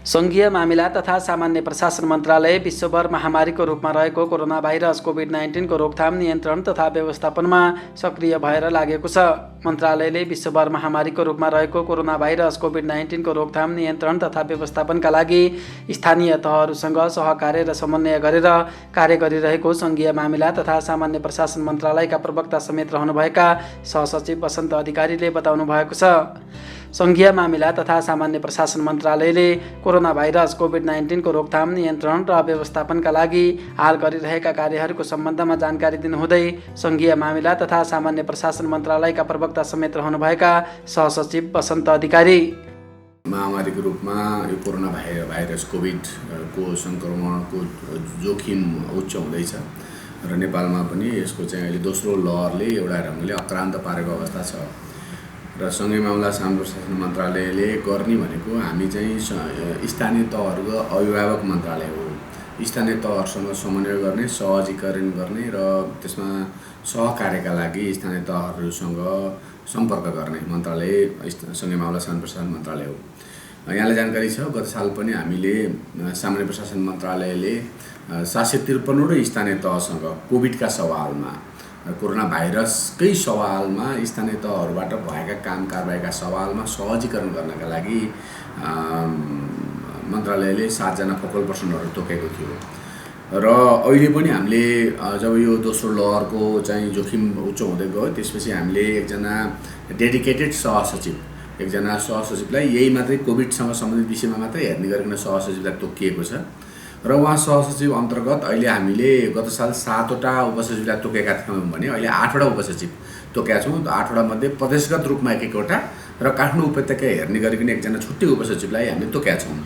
सङ्घीय मामिला तथा सामान्य प्रशासन मन्त्रालय विश्वभर महामारीको रूपमा रहेको कोरोना भाइरस कोभिड-19 को रोकथाम, नियन्त्रण तथा व्यवस्थापनमा सक्रिय भएर लागेको छ। मन्त्रालयले विश्वभर महामारीको रूपमा रहेको कोरोना भाइरस कोभिड-19 को रोकथाम, नियन्त्रण तथा व्यवस्थापनका लागि स्थानीय तहहरूसँग सहकार्य र समन्वय गरेर कार्य गरिरहेको सङ्घीय मामिला तथा सामान्य प्रशासन मन्त्रालयका प्रवक्ता समेत रहनुभएका सहसचिव वसन्त अधिकारीले बताउनु भएको छ। सङ्घीय मामिला तथा सामान्य प्रशासन मन्त्रालयले कोरोना भाइरस कोभिड-19 को रोकथाम, नियन्त्रण र व्यवस्थापनका लागि हाल गरिरहेका कार्यहरूको सम्बन्धमा जानकारी दिनुहुँदै सङ्घीय मामिला तथा सामान्य प्रशासन मन्त्रालयका प्रवक्ता समेत रहनुभएका सहसचिव वसन्त अधिकारी महामारीको रूपमा यो कोरोना भाइरस कोभिडको सङ्क्रमणको जोखिम उच्च हुँदैछ र नेपालमा पनि यसको चाहिँ अहिले दोस्रो लहरले एउटा ढङ्गले आक्रान्त पारेको अवस्था छ र सङ्घीय मामला सामान्य प्रशासन मन्त्रालयले गर्ने भनेको हामी चाहिँ स्थानीय तहहरूको अभिभावक मन्त्रालय हो। स्थानीय तहहरूसँग समन्वय गर्ने, सहजीकरण गर्ने र त्यसमा सहकार्यका लागि स्थानीय तहहरूसँग सम्पर्क गर्ने मन्त्रालय सङ्घीय मामला सामान्य प्रशासन मन्त्रालय हो। यहाँलाई जानकारी छ, गत साल पनि हामीले सामान्य प्रशासन मन्त्रालयले 753 स्थानीय तहसँग कोभिडका सवालमा, कोरोना भाइरसकै सवालमा स्थानीय तहहरूबाट भएका काम कारबाहीका सवालमा सहजीकरण गर्नका लागि मन्त्रालयले 7 जना फोकल पर्सनहरू तोकेको थियो र अहिले पनि हामीले जब यो दोस्रो लहरको चाहिँ जोखिम उच्च हुँदै गयो त्यसपछि हामीले एकजना डेडिकेटेड सहसचिवलाई यही मात्रै कोभिडसँग सम्बन्धित विषयमा मात्रै हेर्ने गरिकन सहसचिवलाई तोकिएको छ र उहाँ सहसचिव अन्तर्गत अहिले हामीले गत साल 7वटा उपसचिवलाई तोकेका थियौँ भने अहिले 8वटा उपसचिव तोकेका छौँ। 8वटा मध्ये प्रदेशगत रूपमा एक-एकवटा र काठमाडौँ उपत्यका हेर्ने गरिकन एकजना छुट्टै उपसचिवलाई हामीले तोकेका छौँ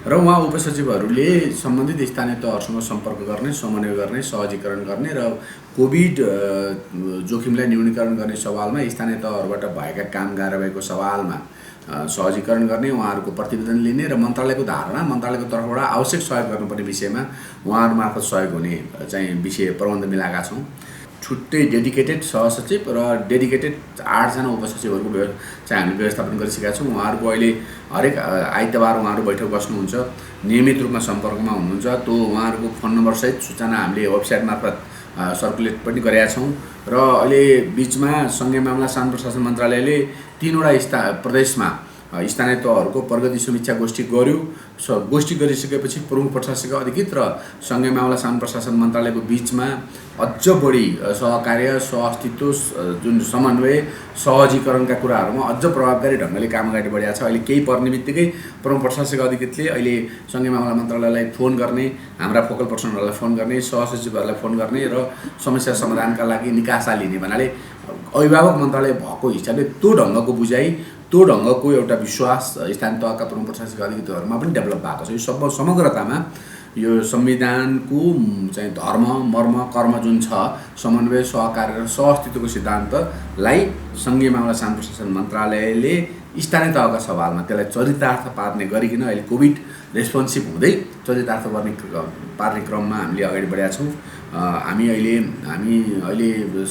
र उहाँ उपसचिवहरूले सम्बन्धित स्थानीय तहहरूसँग सम्पर्क गर्ने, समन्वय गर्ने, सहजीकरण गर्ने र कोभिड जोखिमलाई न्यूनीकरण गर्ने सवालमा स्थानीय तहहरूबाट भएका काम कारबाहीको सवालमा सहजीकरण गर्ने, उहाँहरूको प्रतिवेदन लिने र मन्त्रालयको धारणा, मन्त्रालयको तर्फबाट आवश्यक सहयोग गर्नुपर्ने विषयमा उहाँहरू मार्फत सहयोग हुने चाहिँ विषय प्रबन्ध मिलाएका छौँ। छुट्टै डेडिकेटेड सहसचिव र डेडिकेटेड 8 जना उपसचिवहरूको चाहिँ हामीले व्यवस्थापन गरिसकेका छौँ। उहाँहरूको अहिले हरेक आइतबार उहाँहरू बैठक बस्नुहुन्छ, नियमित रूपमा सम्पर्कमा हुनुहुन्छ। त्यो उहाँहरूको फोन नम्बरसहित सूचना हामीले वेबसाइट मार्फत सर्कुलेट पनि गरेका छौँ र अहिले बिचमा सङ्घीय मामला सामान्य प्रशासन मन्त्रालयले 3वटा प्रदेशमा स्थानीय तहहरूको प्रगति समीक्षा गोष्ठी गर्यो। गोष्ठी गरिसकेपछि प्रमुख प्रशासक अधिकृत र सङ्घीय मामला सामान्य प्रशासन मन्त्रालयको बिचमा अझ बढी सहकार्य, सहअस्तित्व, जुन समन्वय, सहजीकरणका कुराहरूमा अझ प्रभावकारी ढङ्गले काम अगाडि बढेको छ। अहिले केही पर्ने बित्तिकै प्रमुख प्रशासक अधिकृतले अहिले सङ्घीय मामला मन्त्रालयलाई फोन गर्ने, हाम्रा फोकल पर्सनहरूलाई फोन गर्ने, सहसचिवहरूलाई फोन गर्ने र समस्या समाधानका लागि निकासा लिने भन्नाले अभिभावक मन्त्रालय भएको हिसाबले त्यो ढङ्गको बुझाइ, त्यो ढङ्गको एउटा विश्वास स्थानीय तहका प्रमुख प्रशासक अधिकृतहरूमा पनि डेभलप भएको छ। यो समग्रतामा यो संविधानको चाहिँ धर्म, मर्म, कर्म जुन छ, समन्वय, सहकार्य र सहअस्तित्वको सिद्धान्तलाई सङ्घीय मामला सामान्य प्रशासन मन्त्रालयले स्थानीय तहका सवालमा त्यसलाई चरितार्थ पार्ने गरिकन अहिले कोभिड रेस्पोन्सिभ हुँदै चरितार्थ पार्ने क्रममा हामीले अगाडि बढेका छौँ। हामी अहिले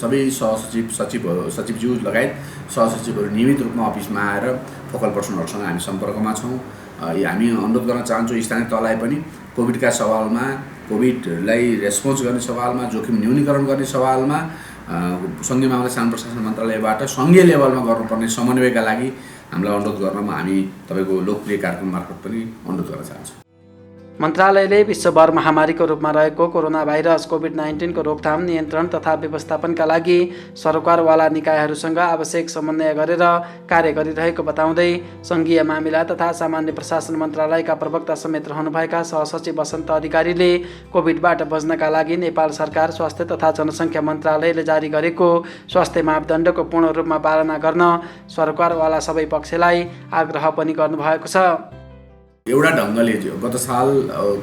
सबै सचिवज्यू लगायत सहसचिवहरू नियमित रूपमा अफिसमा आएर फोकल पर्सनहरूसँग हामी सम्पर्कमा छौँ। हामी अनुरोध गर्न चाहन्छौँ स्थानीय तहलाई पनि कोभिडका सवालमा, कोभिडलाई रेस्पोन्स गर्ने सवालमा, जोखिम न्यूनीकरण गर्ने सवालमा सङ्घीय मामला सामान्य प्रशासन मन्त्रालयबाट सङ्घीय लेभलमा गर्नुपर्ने समन्वयका लागि हामीलाई अनुरोध गर्नमा हामी तपाईँको लोकप्रिय कार्यक्रम मार्फत पनि अनुरोध गर्न चाहन्छौँ। मन्त्रालयले विश्वभर महामारीको रूपमा रहेको कोरोना भाइरस कोभिड-19 को रोकथाम, नियन्त्रण तथा व्यवस्थापनका लागि सरकारवाला निकायहरूसँग आवश्यक समन्वय गरेर कार्य गरिरहेको बताउँदै सङ्घीय मामिला तथा सामान्य प्रशासन मन्त्रालयका प्रवक्ता समेत रहनुभएका सहसचिव वसन्त अधिकारीले कोभिडबाट बच्नका लागि नेपाल सरकार स्वास्थ्य तथा जनसङ्ख्या मन्त्रालयले जारी गरेको स्वास्थ्य मापदण्डको पूर्ण रूपमा पालना गर्न सरकारवाला सबै पक्षलाई आग्रह पनि गर्नुभएको छ। एउटा ढङ्गले गत साल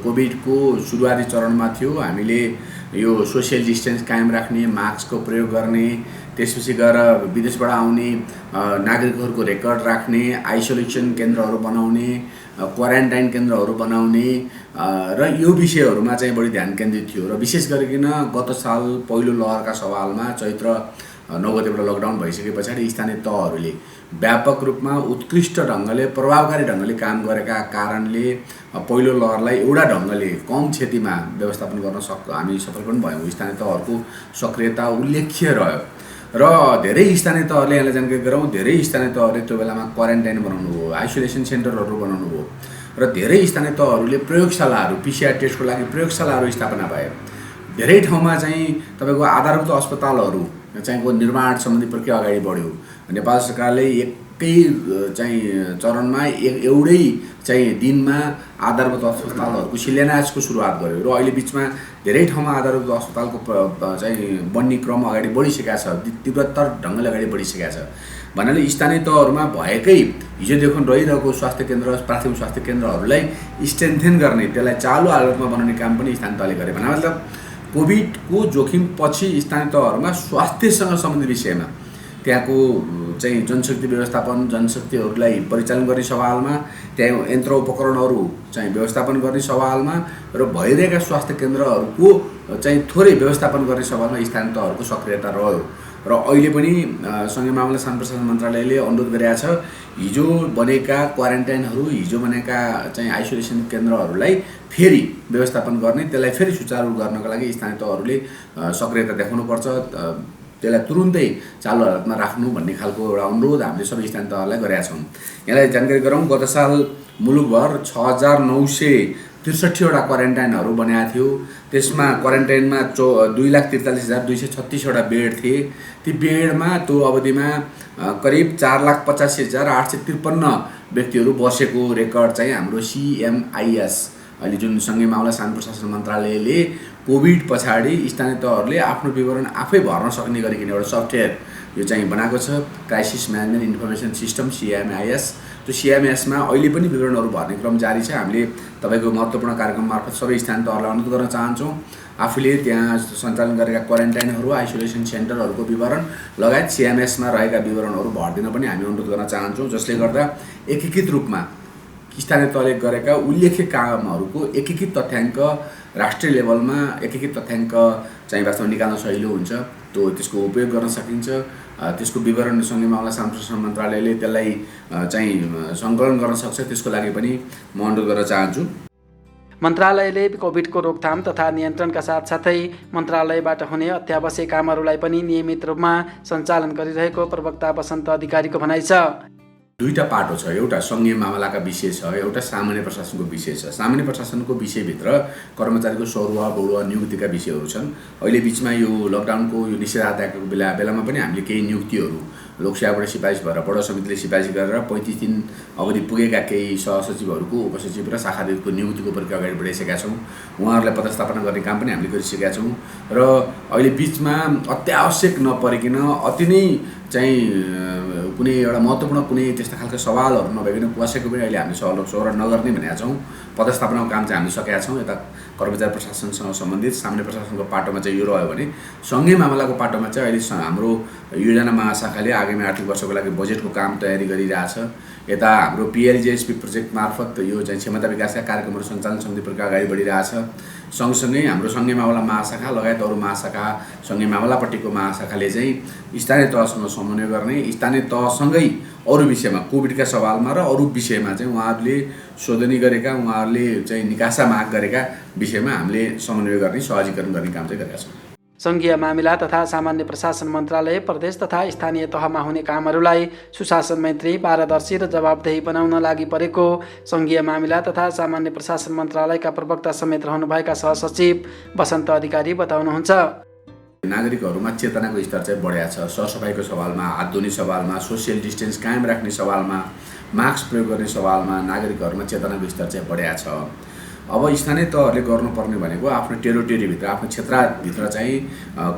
कोभिडको सुरुवाती चरणमा थियो, हामीले यो सोसियल डिस्टेन्स कायम राख्ने, मास्कको प्रयोग गर्ने, त्यसपछि गएर विदेशबाट आउने नागरिकहरूको रेकर्ड राख्ने, आइसोलेसन केन्द्रहरू बनाउने, क्वारेन्टाइन केन्द्रहरू बनाउने र यो विषयहरूमा चाहिँ बढी ध्यान केन्द्रित थियो र विशेष गरिकन गत साल पहिलो लहरका सवालमा चैत्र 9 गतेबाट लकडाउन भइसके पछाडि स्थानीय तहहरूले व्यापक रूपमा उत्कृष्ट ढङ्गले प्रभावकारी ढङ्गले काम गरेका कारणले पहिलो लहरलाई एउटा ढङ्गले कम क्षतिमा व्यवस्थापन गर्न हामी सफल पनि भयौँ। स्थानीय तहहरूको सक्रियता उल्लेख्य रह्यो र धेरै स्थानीय तहहरूले यहाँलाई जानकारी गराउँ, धेरै स्थानीय तहहरूले त्यो बेलामा क्वारेन्टाइन बनाउनु भयो, आइसोलेसन सेन्टरहरू बनाउनु भयो र धेरै स्थानीय तहहरूले प्रयोगशालाहरू पिसिआर टेस्टको लागि प्रयोगशालाहरू स्थापना भए। धेरै ठाउँमा चाहिँ तपाईँको आधारभूत अस्पतालहरू चाहिँ को निर्माण सम्बन्धी प्रक्रिया अगाडि बढ्यो। नेपाल सरकारले एकै चाहिँ चरणमा एउटै चाहिँ दिनमा आधारभूत अस्पतालहरूको शिलान्यासको सुरुवात गर्यो र अहिले बिचमा धेरै ठाउँमा आधारभूत अस्पतालको चाहिँ बन्ने क्रम अगाडि बढिसकेका छ, तीव्रतर ढङ्गले अगाडि बढिसकेका छ। भन्नाले स्थानीय तहहरूमा भएकै हिजोदेखि रहिरहेको स्वास्थ्य केन्द्र, प्राथमिक स्वास्थ्य केन्द्रहरूलाई स्ट्रेन्थेन गर्ने, त्यसलाई चालु हालतमा बनाउने काम पनि स्थानीय तहले गरे। भन्नाले मतलब कोभिडको जोखिम पछि स्थानीय तहहरूमा स्वास्थ्यसँग सम्बन्धित विषयमा त्यहाँको चाहिँ जनशक्ति व्यवस्थापन, जनशक्तिहरूलाई परिचालन गर्ने सवालमा, त्यहाँ यन्त्र उपकरणहरू चाहिँ व्यवस्थापन गर्ने सवालमा र भइरहेका स्वास्थ्य केन्द्रहरूको चाहिँ थोरै व्यवस्थापन गर्ने सवालमा स्थानीय तहहरूको सक्रियता रह्यो र अहिले पनि सङ्घीय मामला शासन प्रशासन मन्त्रालयले अनुरोध गरेका छ हिजो बनेका क्वारेन्टाइनहरू, हिजो बनेका चाहिँ आइसोलेसन केन्द्रहरूलाई फेरि व्यवस्थापन गर्ने, त्यसलाई फेरि सुचारू गर्नको लागि स्थानीय तहहरूले सक्रियता देखाउनुपर्छ, त्यसलाई तुरुन्तै चालु हालतमा राख्नु भन्ने खालको एउटा अनुरोध हामीले सबै स्थानीय तहहरूलाई गरेका छौँ। यहाँलाई जानकारी गराउँ, गत साल मुलुकभर 6,963वटा क्वारेन्टाइनहरू बनाएको थियो। त्यसमा क्वारेन्टाइनमा 2,43,236वटा बेड थिए। ती बेडमा त्यो अवधिमा करिब 4,85,853 व्यक्तिहरू बसेको रेकर्ड चाहिँ हाम्रो CMIS अहिले जुन सङ्घीय मामला शासन प्रशासन मन्त्रालयले कोभिड पछाडि स्थानीय तहहरूले आफ्नो विवरण आफै भर्न सक्ने गरिकन एउटा सफ्टवेयर यो चाहिँ बनाएको छ, crisis management information system CMIS। त्यो CMISमा अहिले पनि विवरणहरू भर्ने क्रम जारी छ। हामीले तपाईँको महत्त्वपूर्ण कार्यक्रम मार्फत सबै स्थानीय तहहरूलाई अनुरोध गर्न चाहन्छौँ आफूले त्यहाँ सञ्चालन गरेका क्वारेन्टाइनहरू, आइसोलेसन सेन्टरहरूको विवरण लगायत CMISमा रहेका विवरणहरू भरिदिन पनि हामी अनुरोध गर्न चाहन्छौँ, जसले गर्दा एकीकृत रूपमा स्थानीय तहले गरेका उल्लेख्य कामहरूको एकीकृत तथ्याङ्क राष्ट्रिय लेभलमा एकीकृत तथ्याङ्क चाहिँ वास्तवमा निकाल्न सजिलो हुन्छ। त्यसको उपयोग गर्न सकिन्छ। त्यसको विवरण सङ्घीय मामला शासन प्रशासन मन्त्रालयले त्यसलाई चाहिँ सङ्कलन गर्न सक्छ। त्यसको लागि पनि म अनुरोध गर्न चाहन्छु। मन्त्रालयले कोभिडको रोकथाम तथा नियन्त्रणका साथसाथै मन्त्रालयबाट हुने अत्यावश्यक कामहरूलाई पनि नियमित रूपमा सञ्चालन गरिरहेको प्रवक्ता वसन्त अधिकारीको भनाइ छ। दुईटा पाटो छ, एउटा सङ्घीय मामलाका विषय छ, एउटा सामान्य प्रशासनको विषय छ। सामान्य प्रशासनको विषयभित्र कर्मचारीको सरुवा बढुवा नियुक्तिका विषयहरू छन्। अहिले बिचमा यो लकडाउनको यो निषेधाज्ञाको बेलामा पनि हामीले केही नियुक्तिहरू लोकसेवाबाट सिफारिस भएर बडो समितिले सिफारिस गरेर 35 दिन अवधि पुगेका केही सहसचिवहरूको, उपसचिव र शाखाध्यक्षको नियुक्तिको प्रक्रिया अगाडि बढाइसकेका छौँ। उहाँहरूलाई पदस्थापना गर्ने काम पनि हामीले गरिसकेका छौँ र अहिले बिचमा अत्यावश्यक नपरिकन अति नै चाहिँ कुनै एउटा महत्त्वपूर्ण कुनै त्यस्ता खालका सवालहरू नभइकन कसैको पनि अहिले हामीले सोहोर नगर्ने भनेका छौँ। पदस्थापनाको काम चाहिँ हामीले सकेका छौँ। यता कर्मचारी प्रशासनसँग सम्बन्धित सामान्य प्रशासनको पाटोमा चाहिँ यो रह्यो भने सङ्घीय मामलाको पाटोमा चाहिँ अहिले हाम्रो योजना महाशाखाले आगामी आर्थिक वर्षको लागि बजेटको काम तयारी गरिरहेछ। यता हाम्रो PLJSP प्रोजेक्ट मार्फत यो चाहिँ क्षमता विकासका कार्यक्रमहरू सञ्चालन सम्बन्धी प्रक्रिया अगाडि बढिरहेछ। सँगसँगै हाम्रो सङ्घीय मामला महाशाखा लगायत अरू महाशाखा, सङ्घीय मामलापट्टिको महाशाखाले चाहिँ स्थानीय तहसँग समन्वय गर्ने, स्थानीय तहसँगै अरू विषयमा कोभिडका सवालमा र अरू विषयमा चाहिँ उहाँहरूले शोधनी गरेका, उहाँहरूले चाहिँ निकासा माग गरेका विषयमा हामीले समन्वय गर्ने, सहजीकरण गर्ने काम चाहिँ गरेका छौँ। सङ्घीय मामिला तथा सामान्य प्रशासन मन्त्रालय प्रदेश तथा स्थानीय तहमा हुने कामहरूलाई सुशासन मैत्री, पारदर्शी र जवाबदेही बनाउन लागि परेको सङ्घीय मामिला तथा सामान्य प्रशासन मन्त्रालयका प्रवक्ता समेत रहनुभएका सहसचिव वसन्त अधिकारी बताउनुहुन्छ। नागरिकहरूमा चेतनाको स्तर चाहिँ बढेको छ। सरसफाइको सवालमा, हात धुने सवालमा, सोसियल डिस्टेन्स कायम राख्ने सवालमा, मास्क प्रयोग गर्ने सवालमा नागरिकहरूमा चेतनाको स्तर चाहिँ बढेको छ। अब स्थानीय तहहरूले गर्नुपर्ने भनेको आफ्नो टेरिटोरीभित्र, आफ्नो क्षेत्रभित्र चाहिँ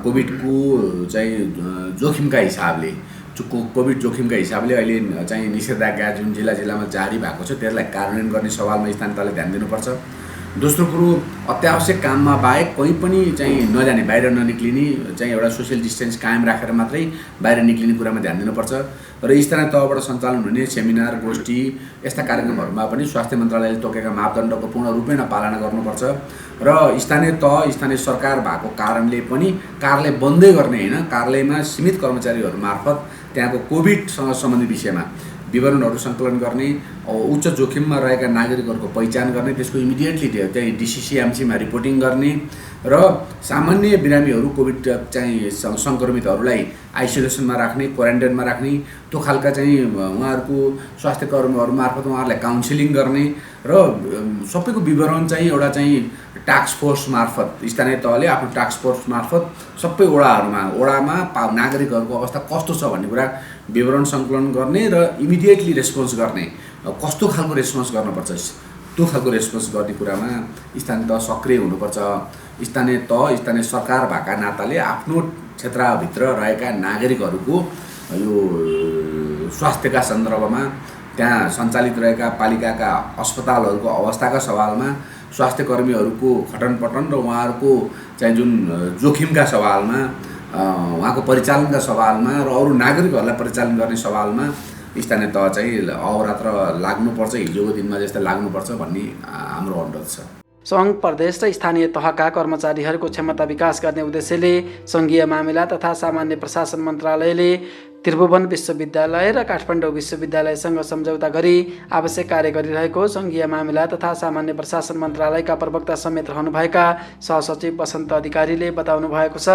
कोभिडको चाहिँ जोखिमका हिसाबले, कोभिड जोखिमका हिसाबले अहिले चाहिँ निषेधाज्ञा जुन जिल्लामा जारी भएको छ त्यसलाई कार्यान्वयन गर्ने सवालमा स्थानीय तहले ध्यान दिनुपर्छ। दोस्रो कुरो, अत्यावश्यक काममा बाहेक कहीँ पनि चाहिँ नजाने, बाहिर ननिक्लिने, चाहिँ एउटा सोसियल डिस्टेन्स कायम राखेर मात्रै बाहिर निक्लिने कुरामा ध्यान दिनुपर्छ। र स्थानीय तहबाट सञ्चालन हुने सेमिनार, गोष्ठी यस्ता कार्यक्रमहरूमा पनि स्वास्थ्य मन्त्रालयले तोकेका मापदण्डको पूर्ण रूपमा पालना गर्नुपर्छ। र स्थानीय तह, स्थानीय सरकार भएको कारणले पनि कार्यालय बन्दै गर्ने होइन, कार्यालयमा सीमित कर्मचारीहरू मार्फत त्यहाँको कोभिडसँग सम्बन्धित विषयमा विवरणहरू सङ्कलन गर्ने, उच्च जोखिममा रहेका नागरिकहरूको पहिचान गर्ने, त्यसको इमिडिएटली चाहिँ डिसिसिएमसीमा रिपोर्टिङ गर्ने र सामान्य बिरामीहरू कोभिड चाहिँ सङ्क्रमितहरूलाई आइसोलेसनमा राख्ने, क्वारेन्टाइनमा राख्ने, त्यो खालका चाहिँ उहाँहरूको स्वास्थ्य कर्मीहरू मार्फत उहाँहरूलाई काउन्सिलिङ गर्ने र सबैको विवरण चाहिँ एउटा चाहिँ टास्क फोर्स मार्फत स्थानीय तहले आफ्नो टास्क फोर्स मार्फत सबै वडामा नागरिकहरूको अवस्था कस्तो छ भन्ने कुरा विवरण सङ्कलन गर्ने र इमिडिएटली रेस्पोन्स गर्ने, कस्तो खालको रेस्पोन्स गर्नुपर्छ त्यो खालको रेस्पोन्स गर्ने कुरामा स्थानीय तह सक्रिय हुनुपर्छ। स्थानीय सरकार भएका नाताले आफ्नो क्षेत्रभित्र रहेका नागरिकहरूको यो स्वास्थ्यका सन्दर्भमा त्यहाँ सञ्चालित रहेका पालिकाका अस्पतालहरूको अवस्थाका सवालमा, स्वास्थ्य कर्मीहरूको खटनपटन र उहाँहरूको चाहिँ जुन जोखिमका सवालमा, उहाँको परिचालनका सवालमा र अरू नागरिकहरूलाई परिचालन गर्ने सवालमा स्थानीय तह चाहिँ अहोरात्र लाग्नुपर्छ, हिजोको दिनमा जस्तै लाग्नुपर्छ भन्ने हाम्रो अनुरोध छ। सङ्घ, प्रदेश र स्थानीय तहका कर्मचारीहरूको क्षमता विकास गर्ने उद्देश्यले सङ्घीय मामिला तथा सामान्य प्रशासन मन्त्रालयले त्रिभुवन विश्वविद्यालय र काठमाडौँ विश्वविद्यालयसँग सम्झौता गरी आवश्यक कार्य गरिरहेको सङ्घीय मामिला तथा सामान्य प्रशासन मन्त्रालयका प्रवक्ता समेत रहनुभएका सहसचिव वसन्त अधिकारीले बताउनु भएको छ।